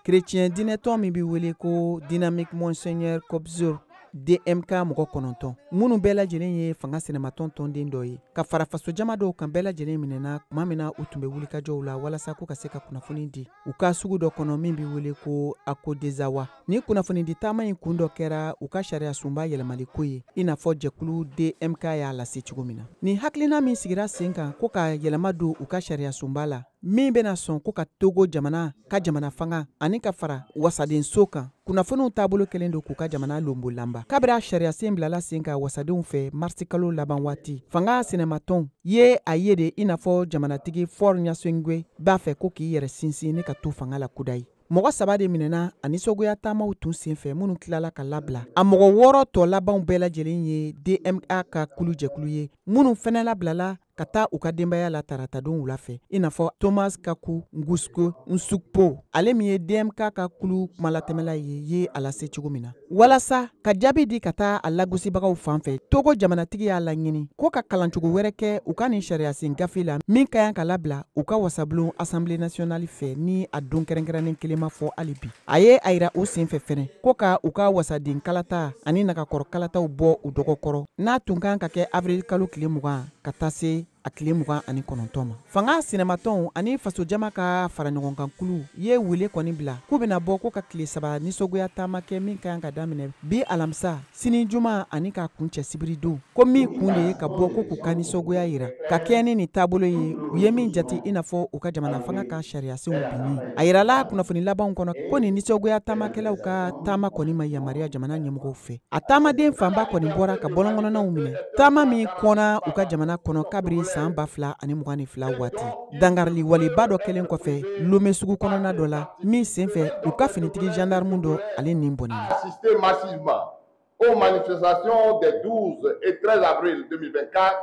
chrétien dinɛtɔn min bi wele ko Dynamique Monseigneur Kobzur DMK mɔgɔ 9 minnu bɛɛ lajɛlen ye fanga sɛnɛmatɔn tɔnden dɔ ye ka fara faso jama dɔw kan bɛɛ lajɛlen minɛna tuma min na u tun bɛ wulikajɔw la walasa ko ka se ka kunnafoni di u ka sugu dɔ kɔnɔ min bi wele ko Akodezawa. Ni kunnafoni di taama in kun dɔ kɛra u ka sariya sunba yɛlɛmali ko ye i n'a fɔ jɛkulu DMK y'a lase cogo min na. Ni hakilina min sigira sen kan ko ka yɛlɛma don u ka sariya sunba la min bɛna sɔn ko ka Togo jamana ka jamana fanga ani ka fara wasadenso kan. Kunnafoniw taabolo kelen don k'u ka jamana lombo lamba. Kabira sariya sen bilala sen ka wasadenw fɛ marisi kalo laban waati fanga sɛnɛmatɔnw ye a ye de i n'a fɔ jamanatigi Faure Gnassingbé b'a fɛ ko k'i yɛrɛ sinsin ne ka to fanga la kudayi. Mɔgɔ 3 de minɛna a nisɔgoya taamaw tun senfɛ minnu tilala ka labila. A mɔgɔ 6 tɔ labanw bɛɛ lajɛlen ye DMA ka kulu jɛkulu ye minnu fɛnɛ labilala ka taa u ka denbaya la taratadon wula fɛ i n'a fɔ Thomas Kaku Ngusko Nsukpo ale min ye DMK ka kulu kumalatɛmɛla ye a lase cogo min na. Walasa ka jaabi di ka taa a lagosibagaw fan fɛ Togo jamanatigi y'a laɲini ko ka kalancogo wɛrɛ kɛ u ka nin sariya sen gafe la min ka yan ka labila u ka wasabulon Assemblée nationale fɛ ni a don kɛrɛnkɛrɛnnen kelen ma fɔ hali bi. A ye a yira o sen fɛ fɛnɛ ko ka u ka wasaden kalata ani nagakɔrɔ kalataw bɔ u dɔgɔkɔrɔ n'a tun kan ka kɛ avril kalo tile 20 ka taa se a tile 29 ma. Fanga sɛnɛmatɔnw ani faso jama ka fara ɲɔgɔn kan kulu ye wele kɔni bila k'u bɛna bɔ ko ka tile 3 nisɔgoya taama kɛ min ka ka daminɛ bi alamisa sini juma ani ka kuncɛ sibiri don ko min kun de ye ka bɔ ko k'u ka nisɔgoya yira ka kɛ ni taabolo ye u ye min jate i n'a fɔ u ka jamana fanga ka sariya senw binni. A yirala kunnafoni labanw kɔnɔ ko nin nisɔgoya taamakɛlaw ka taama kɔni ma yamaruya jamana ɲɛmɔgɔw fɛ. A taamaden fanba kɔni bɔra ka bɔlɔnkɔnɔnaw minɛ taama min kɔnna u ka jamana kɔnɔ kabiri san 2022 waati. Dangarili waliba dɔ kɛlen kɔfɛ Lomé sugu kɔnɔna dɔ la min senfɛ u ka finitigi gendarme dɔ ale nin bɔnna. Assister massivement aux manifestations des 12 et 13 avril 2024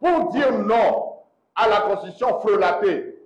pour dire non à la constitution frelaté